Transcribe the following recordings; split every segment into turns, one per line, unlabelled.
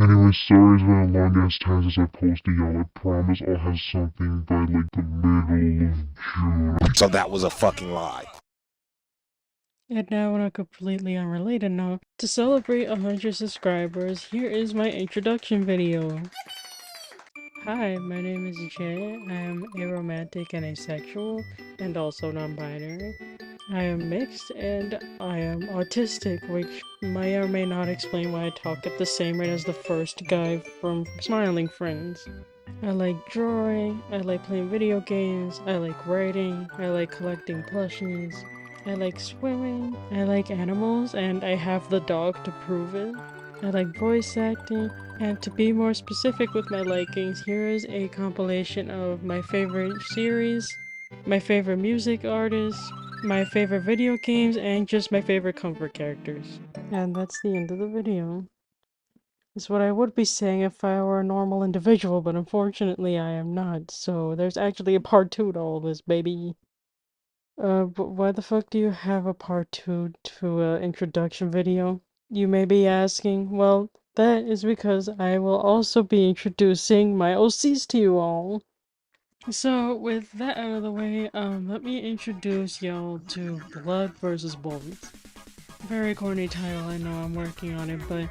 Anyway, sorry it's been a long ass time since I posted, y'all. I promise I'll have something by like the middle of June.
So that was a fucking lie.
And now on a completely unrelated note, to celebrate 100 subscribers, here is my introduction video. Hi, my name is Jay. I am aromantic and asexual, and also non-binary. I am mixed, and I am autistic, which may or may not explain why I talk at the same rate as the first guy from Smiling Friends. I like drawing, I like playing video games, I like writing, I like collecting plushies, I like swimming, I like animals, and I have the dog to prove it. I like voice acting, and to be more specific with my likings, here is a compilation of my favorite series, my favorite music artists, my favorite video games, and just my favorite comfort characters. And that's the end of the video. It's what I would be saying if I were a normal individual, but unfortunately I am not, so there's actually a part 2 to all this, baby. But why the fuck do you have a part 2 to a introduction video? You may be asking. Well, that is because I will also be introducing my OCs to you all. So, with that out of the way, let me introduce y'all to Blood vs. Bullets. Very corny title, I know, I'm working on it, but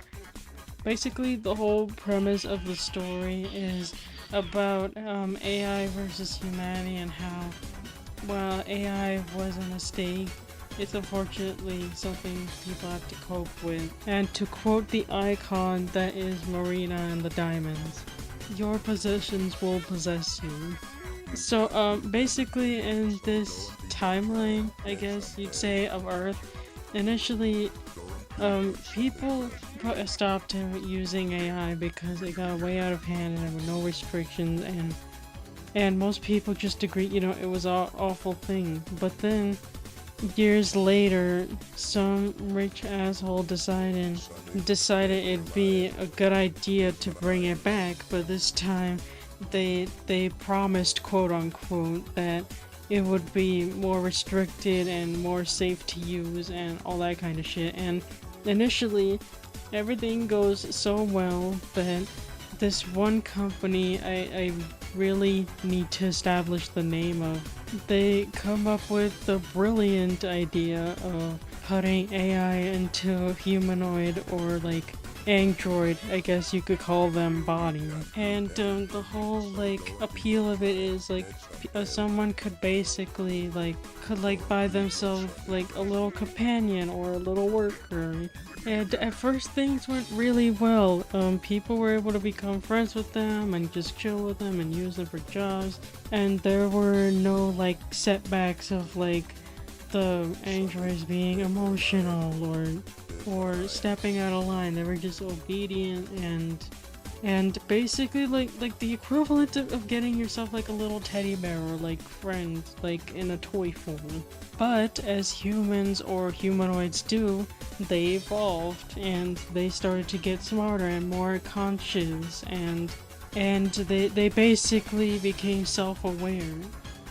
basically the whole premise of the story is about AI versus humanity and how, while AI was a mistake, it's unfortunately something people have to cope with. And to quote the icon that is Marina and the Diamonds, your possessions will possess you. So, basically in this timeline, I guess you'd say, of Earth, initially, people put a stop to using AI because it got way out of hand and there were no restrictions, and most people just agreed, you know, it was an awful thing. But then, years later, some rich asshole decided it'd be a good idea to bring it back, but this time they promised, quote unquote, that it would be more restricted and more safe to use and all that kind of shit. And initially, everything goes so well that this one company I really need to establish the name of, they come up with the brilliant idea of putting AI into humanoid or like android, I guess you could call them, body. And the whole like appeal of it is like someone could basically could buy themselves like a little companion or a little worker. And at first things went really well. People were able to become friends with them and just chill with them and use them for jobs. And there were no like setbacks of like the androids being emotional or stepping out of line. They were just obedient and basically like the equivalent of getting yourself like a little teddy bear or like friend, like in a toy form. But as humans or humanoids do, they evolved and they started to get smarter and more conscious, and they basically became self-aware.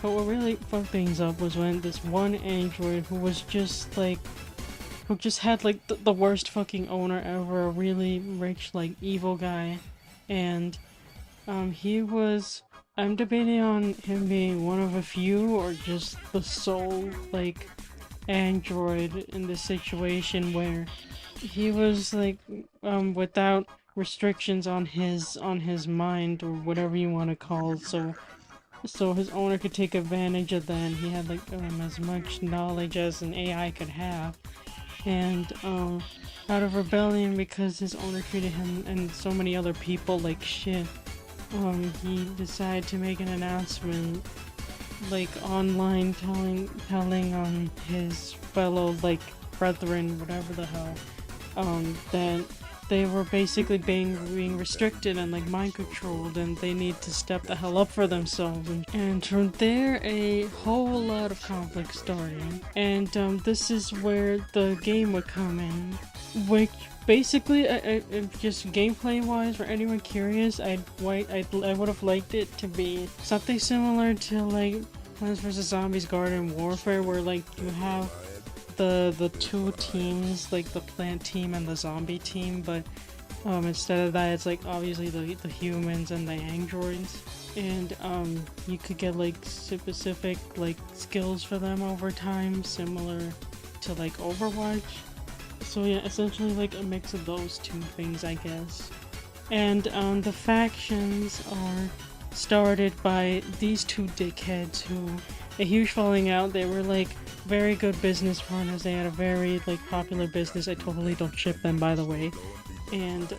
But what really fucked things up was when this one android who was just like, who just had like the worst fucking owner ever, a really rich like evil guy, and he was, I'm debating on him being one of a few or just the sole like android in this situation where he was like without restrictions on his mind or whatever you want to call it, so his owner could take advantage of that, and he had like as much knowledge as an AI could have. And out of rebellion because his owner treated him and so many other people like shit, he decided to make an announcement like online telling his fellow like brethren, whatever the hell, that they were basically being restricted and like mind controlled, and they need to step the hell up for themselves. And from there, a whole lot of conflict started. And this is where the game would come in, which basically, just gameplay wise, for anyone curious, I would have liked it to be something similar to like Plants vs Zombies Garden Warfare, where like you have the two teams, like the plant team and the zombie team, but Instead of that, it's like obviously the humans and the androids. And you could get like specific like skills for them over time, similar to like Overwatch. So yeah, essentially like a mix of those two things, I guess. And the factions are started by these two dickheads who, a huge falling out. They were like very good business partners. They had a very like popular business. I totally don't ship them, by the way. And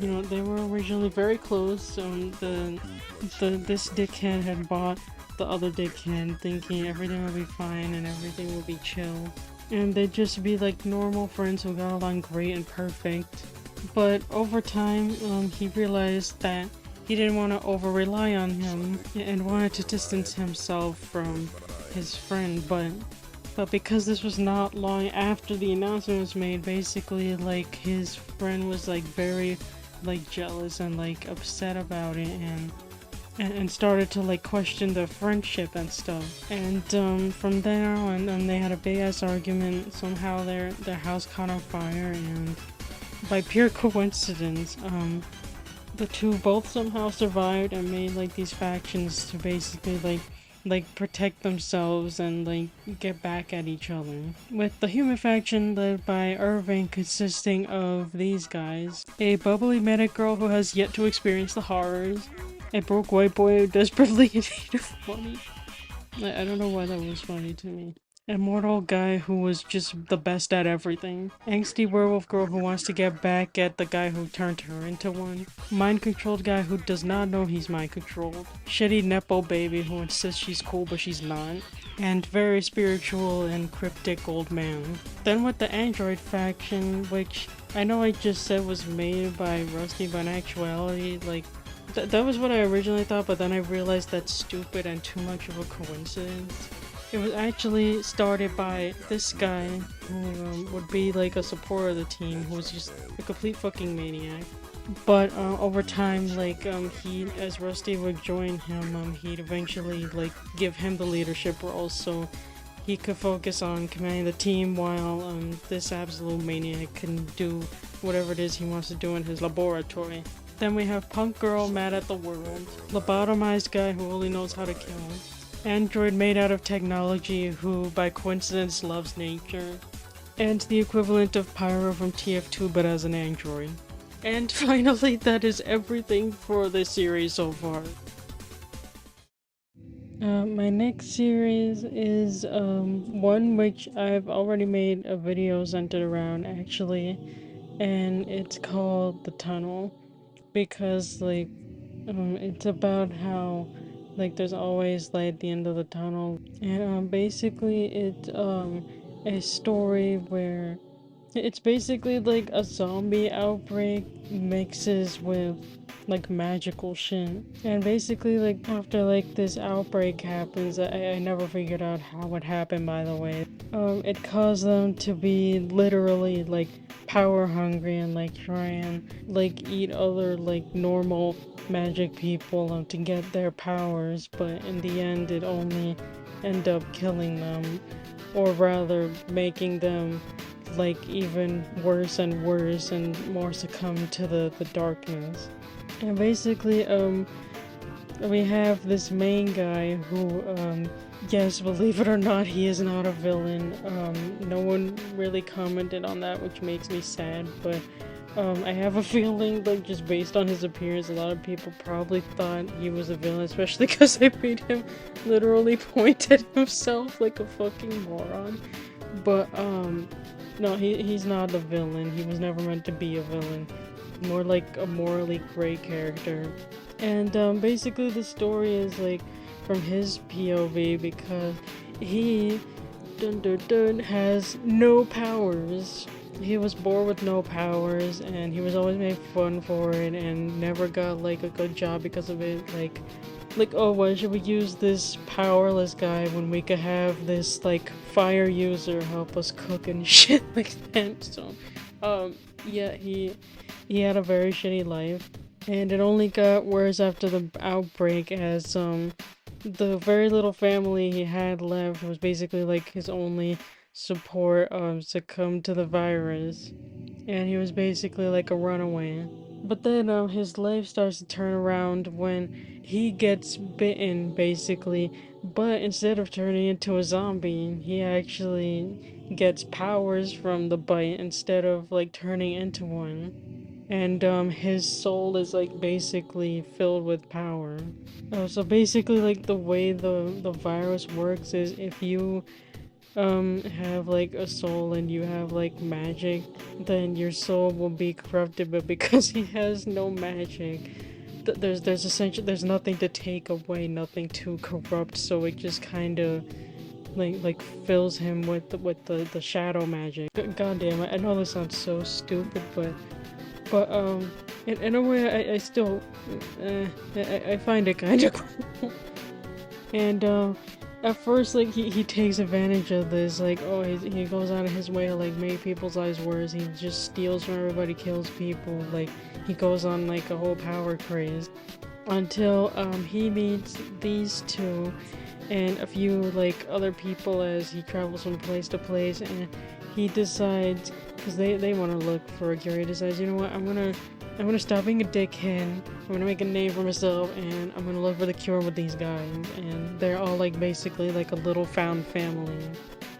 you know, they were originally very close. This dickhead had bought the other dickhead, thinking everything would be fine and everything would be chill, and they'd just be like normal friends who got along great and perfect. But over time, he realized that he didn't want to over rely on him and wanted to distance himself from his friend. But because this was not long after the announcement was made, basically like his friend was like very like jealous and like upset about it, and started to like question their friendship and stuff. And from there on, they had a big ass argument. Somehow their house caught on fire, and by pure coincidence, the two both somehow survived and made like these factions to basically like protect themselves and like get back at each other. With the human faction led by Irving, consisting of these guys: a bubbly medic girl who has yet to experience the horrors, a broke white boy who desperately in need of money. I don't know why that was funny to me. Immortal guy who was just the best at everything. Angsty werewolf girl who wants to get back at the guy who turned her into one. Mind-controlled guy who does not know he's mind-controlled. Shitty nepo baby who insists she's cool but she's not. And very spiritual and cryptic old man. Then with the android faction, which I know I just said was made by Rusty, but in actuality, like, that was what I originally thought, but then I realized that's stupid and too much of a coincidence. It was actually started by this guy who would be like a supporter of the team, who was just a complete fucking maniac. But over time, like he, as Rusty would join him, he'd eventually like give him the leadership role, so he could focus on commanding the team while this absolute maniac can do whatever it is he wants to do in his laboratory. Then we have punk girl mad at the world, lobotomized guy who only knows how to kill, android made out of technology who by coincidence loves nature, and the equivalent of Pyro from TF2 but as an android. And finally, that is everything for this series so far. My next series is one which I've already made a video centered around actually, and it's called The Tunnel, because like it's about how like there's always light at the end of the tunnel, and basically it's a story where it's basically like a zombie outbreak mixes with like magical shit. And basically like after like this outbreak happens, I never figured out how it happened, by the way. It caused them to be literally like power hungry and like try and like eat other like normal magic people to get their powers, but in the end it only end up killing them, or rather making them like even worse and worse and more succumb to the darkness. And basically we have this main guy who yes, believe it or not, he is not a villain. No one really commented on that, which makes me sad, but I have a feeling, like, just based on his appearance, a lot of people probably thought he was a villain, especially because I made him literally point at himself like a fucking moron. But no, he's not a villain. He was never meant to be a villain. More like a morally gray character. And basically the story is like from his POV, because he has no powers. He was born with no powers, and he was always made fun for it and never got like a good job because of it. Like, oh, why should we use this powerless guy when we could have this like fire user help us cook and shit like that? So yeah, he had a very shitty life, and it only got worse after the outbreak, as the very little family he had left was basically like his only support succumbed to the virus. and he was basically like a runaway. But then his life starts to turn around when he gets bitten, basically. But instead of turning into a zombie, he actually gets powers from the bite instead of like turning into one. And his soul is like basically filled with power. So basically, like the way the virus works is if you have like a soul and you have like magic, then your soul will be corrupted. But because he has no magic, there's essentially there's nothing to take away, nothing to corrupt. So it just kind of like fills him with the shadow magic. God damn it! I know this sounds so stupid, but in a way, I still I find it kind of cool. And at first, like he takes advantage of this, like oh he goes out of his way to like make people's lives worse. He just steals from everybody, kills people. Like he goes on like a whole power craze until he meets these two and a few like other people as he travels from place to place, and he decides because they want to look for a cure. He decides, you know what, I'm gonna stop being a dickhead. I'm gonna make a name for myself, and I'm gonna look for the cure with these guys. And they're all like basically like a little found family,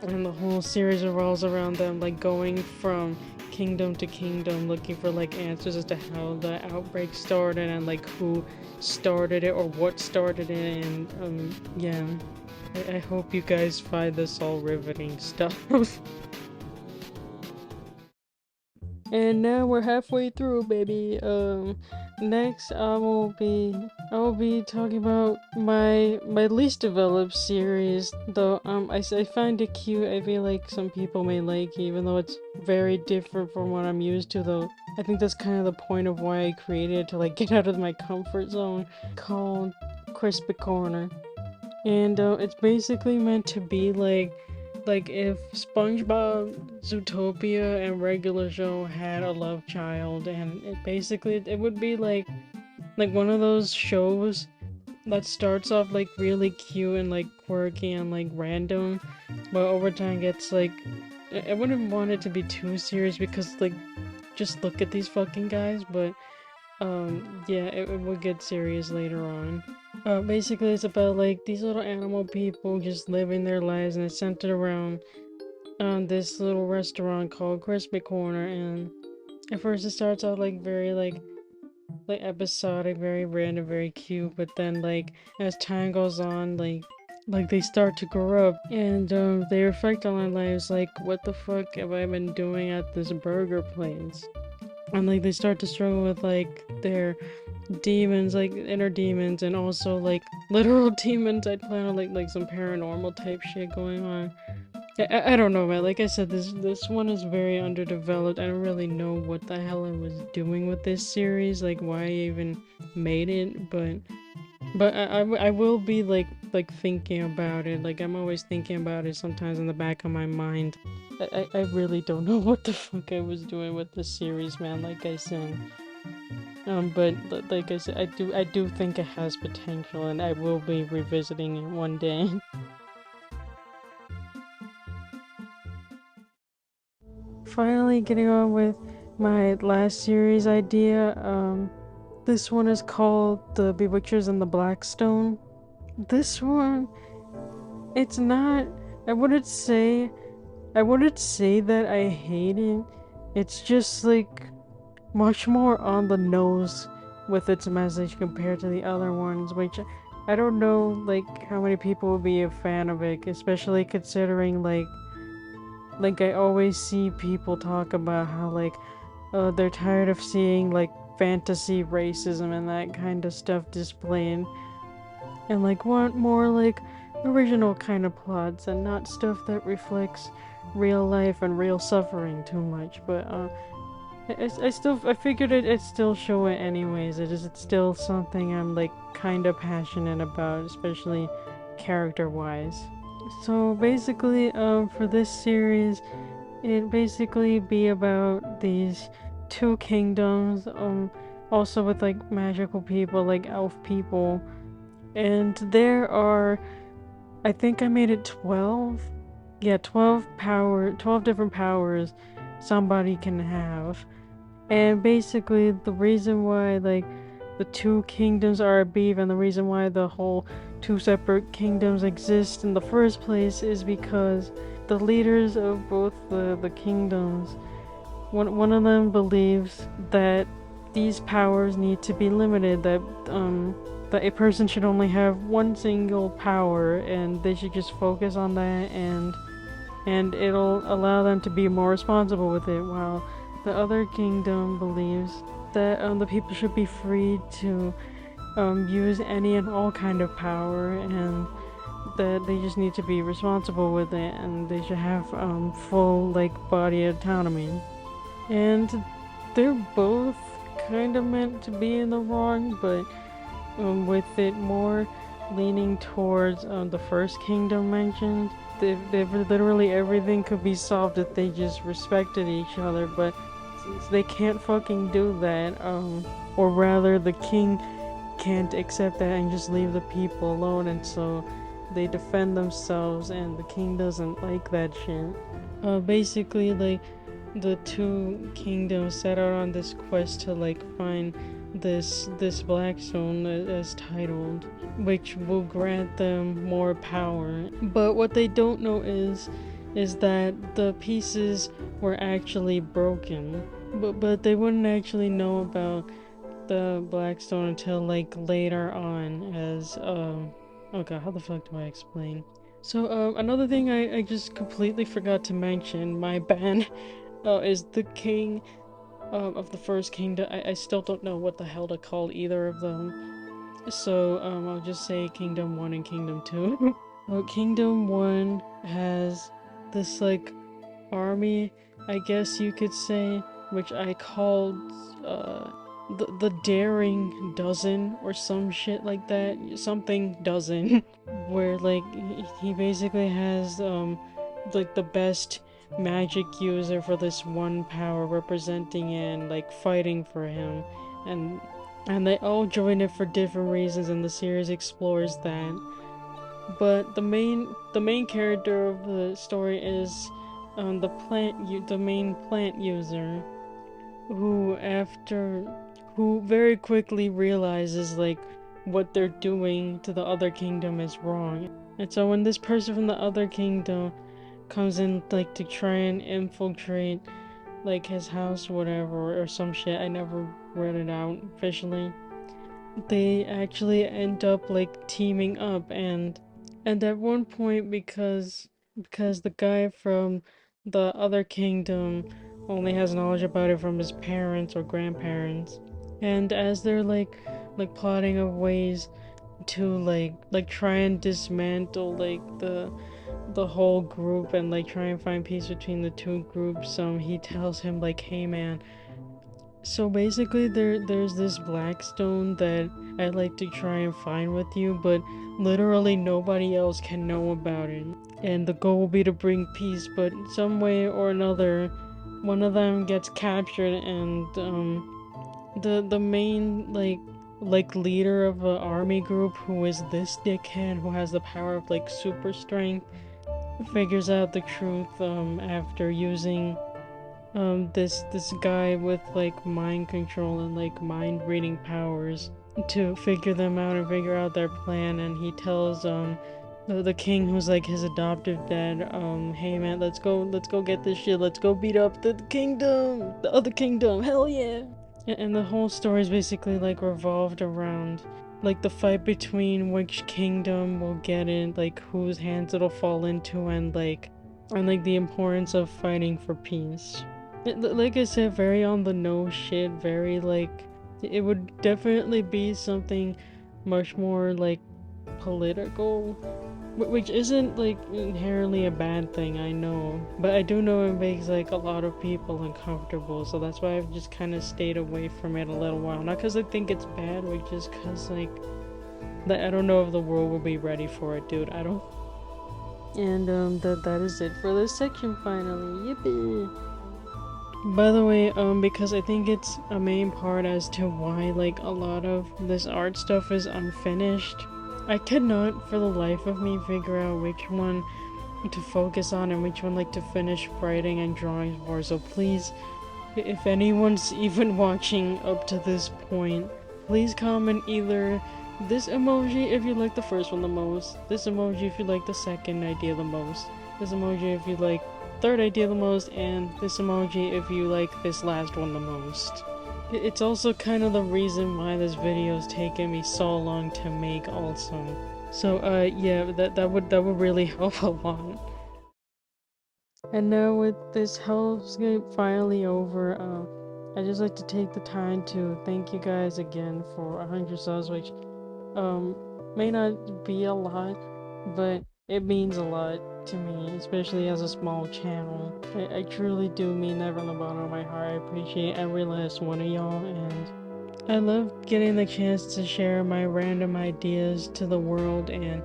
and the whole series revolves around them like going from kingdom to kingdom looking for like answers as to how the outbreak started and like who started it or what started it. And yeah, I hope you guys find this all riveting stuff. And now we're halfway through, baby. Next I will be talking about my least developed series. Though I find it cute. I feel like some people may like it, even though it's very different from what I'm used to. Though I think that's kind of the point of why I created it, to like get out of my comfort zone. Called Crispy Corner, and it's basically meant to be like if SpongeBob, Zootopia, and Regular Show had a love child, and it would be like one of those shows that starts off like really cute and like quirky and like random, but over time gets like I wouldn't want it to be too serious because like just look at these fucking guys, but yeah, it would get serious later on. Basically it's about like these little animal people just living their lives, and it's centered around this little restaurant called Crispy Corner. And at first it starts out like very like episodic, very random, very cute, but then like as time goes on, like they start to grow up, and they reflect on their lives, like what the fuck have I been doing at this burger place, and like they start to struggle with like their demons, like inner demons, and also like literal demons. I'd plan on like some paranormal type shit going on. I don't know, man. Like I said, this one is very underdeveloped. I don't really know what the hell I was doing with this series, like why I even made it, but I will be like thinking about it. Like I'm always thinking about it sometimes in the back of my mind. I really don't know what the fuck I was doing with this series, man. Like I said. But like I said, I do think it has potential, and I will be revisiting it one day. Finally getting on with my last series idea. This one is called The Bewitchers and the Blackstone. This one, it's not, I wouldn't say that I hate it. It's just like much more on the nose with its message compared to the other ones, which I don't know like how many people will be a fan of it, especially considering like I always see people talk about how like they're tired of seeing like fantasy racism and that kind of stuff displayed, and like want more like original kind of plots and not stuff that reflects real life and real suffering too much. But I figured I'd still show it anyways. It's still something I'm like kind of passionate about, especially character wise. So basically for this series, it basically be about these two kingdoms, also with like magical people, like elf people, and there are, I think I made it 12, yeah, 12 different powers somebody can have. And basically the reason why like the two kingdoms are a beef and the reason why the whole two separate kingdoms exist in the first place is because the leaders of both the kingdoms, one of them believes that these powers need to be limited, that that a person should only have one single power and they should just focus on that, and it'll allow them to be more responsible with it, while the other kingdom believes that the people should be free to use any and all kind of power, and that they just need to be responsible with it, and they should have full like body autonomy. And they're both kind of meant to be in the wrong, but with it more leaning towards the first kingdom mentioned. Literally everything could be solved if they just respected each other, but since they can't fucking do that, or rather the king can't accept that and just leave the people alone, and so they defend themselves, and the king doesn't like that shit. Basically, like, the two kingdoms set out on this quest to like find this Blackstone, as titled, which will grant them more power. But what they don't know is that the pieces were actually broken. But they wouldn't actually know about the Blackstone until like later on, as oh god, how the fuck do I explain? So another thing I just completely forgot to mention, my bad, is the king of the first kingdom. I still don't know what the hell to call either of them, so I'll just say Kingdom 1 and Kingdom 2. Kingdom 1 has this like army, I guess you could say, which I called the Daring Dozen or some shit like that, something dozen, where like he basically has like the best magic user for this one power representing and like fighting for him, and they all join it for different reasons, and the series explores that. But the main character of the story is the main plant user, who very quickly realizes like what they're doing to the other kingdom is wrong. And so when this person from the other kingdom comes in like to try and infiltrate like his house, whatever, or some shit, I never read it out officially, they actually end up like teaming up, and at one point, because the guy from the other kingdom only has knowledge about it from his parents or grandparents, and as they're like plotting of ways to like try and dismantle like the whole group and like try and find peace between the two groups, he tells him like, hey man, so basically there's this Blackstone that I'd like to try and find with you, but literally nobody else can know about it, and the goal will be to bring peace, but some way or another one of them gets captured, and the main like leader of an army group, who is this dickhead who has the power of like super strength, figures out the truth after using this guy with like mind control and like mind reading powers to figure them out and figure out their plan. And he tells the king, who's like his adoptive dad, hey man, let's go get this shit, let's go beat up the other kingdom, hell yeah. And the whole story is basically like revolved around like the fight between which kingdom will get in, like whose hands it'll fall into, and like the importance of fighting for peace. Like I said, very on the nose shit, very like, it would definitely be something much more like political, which isn't like inherently a bad thing, I know, but I do know it makes like a lot of people uncomfortable, so that's why I've just kind of stayed away from it a little while. Not because I think it's bad, but just because like I don't know if the world will be ready for it, dude. I don't. And that is it for this section finally. Yippee! By the way, because I think it's a main part as to why like a lot of this art stuff is unfinished, I could not for the life of me figure out which one to focus on and which one like to finish writing and drawing for. So please, if anyone's even watching up to this point, please comment either this emoji if you like the first one the most, this emoji if you like the second idea the most, this emoji if you like third idea the most, and this emoji if you like this last one the most. It's also kind of the reason why this video's taken me so long to make also. So yeah, that would really help a lot. And now with this hellscape finally over, I'd just like to take the time to thank you guys again for 100 subs, which may not be a lot, but it means a lot to me, especially as a small channel. I truly do mean that from the bottom of my heart. I appreciate every last one of y'all, and I love getting the chance to share my random ideas to the world, and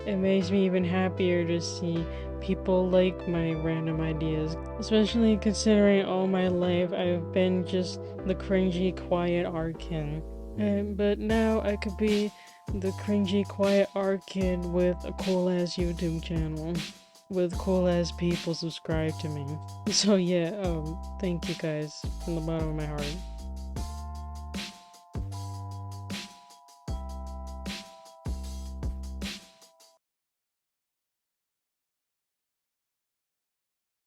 it makes me even happier to see people like my random ideas, especially considering all my life I've been just the cringy, quiet art kid. But now I could be the cringy, quiet art kid with a cool-ass YouTube channel, with cool-ass people subscribe to me. So yeah, thank you guys from the bottom of my heart.